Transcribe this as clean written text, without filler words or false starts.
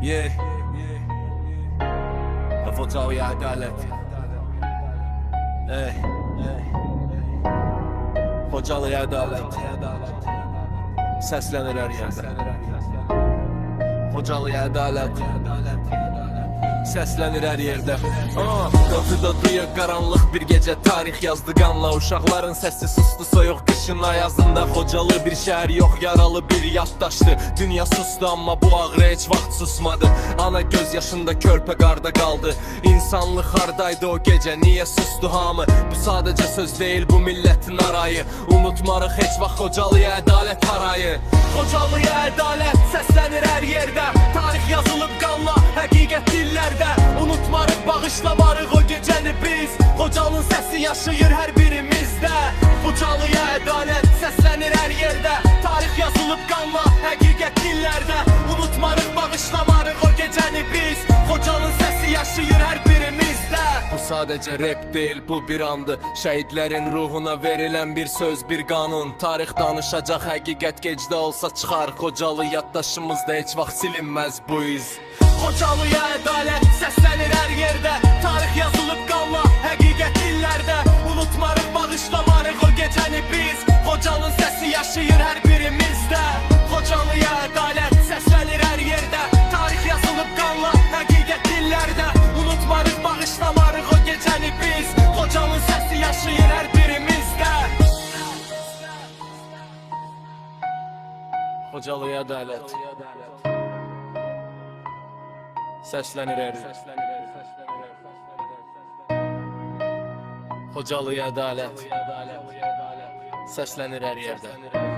Yeah. Focalıya ədalət. Focalıya ədalət. Səslənir hər yerdə. Focalıya ədalət. Səslənir hər yerdə. Qapıda duyaq qaranlıq bir gecə, tarix yazdı qanla. Uşaqların səsi sustu soyuq qışın ayazında. Xocalı bir şəhər yox, yaralı bir yaddaşdı. Dünya sustu amma bu ağrı heç vaxt susmadı. Ana göz yaşında körpə qarda qaldı. İnsanlıq hardaydı o gecə, niyə sustu hamı? Bu sadəcə söz deyil, bu millətin arayı. Unutmarıq heç vaxt Xocalıya ədalət harayı. Xocalıya ədalət səslənir hər yerdə. Tarix yazılıb qanla, həqiqət dillərdə. Unutmarıq, bağışlamarıq o gecəni biz. Xocalının səsi yaşayır hər birimizdə. Xocalıya ədalət səslənir hər yerdə. Tarix yazılıb qanla, həqiqət dillərdə. Unutmarıq, bağışlamarıq o gecəni biz. Xocalının səsi yaşayır hər birimizdə. Bu sadəcə rap deyil, bu bir andı. Şəhidlərin ruhuna verilən bir söz, bir qanun. Tarix danışacaq, həqiqət gecdə olsa çıxar. Xocalı yaddaşımızda heç vaxt silinməz bu iz. Xocalıya ədalət səslənir hər yerdə. Tarix yazılıb qanla, həqiqət dillərdə. Unutmarıq, bağışlamarıq o gecəni biz. Xocalının səsi yaşayır hər birimizdə. Xocalıya ədalət səslənir hər yerdə. Tarix yazılıb qanla, həqiqət dillərdə. Unutmarıq, bağışlamarıq o gecəni biz. Xocalının səsi yaşayır hər birimizdə. Xocalıya ədalət səslənir hər yerdə. Xocalıya ədalət səslənir hər yerdə.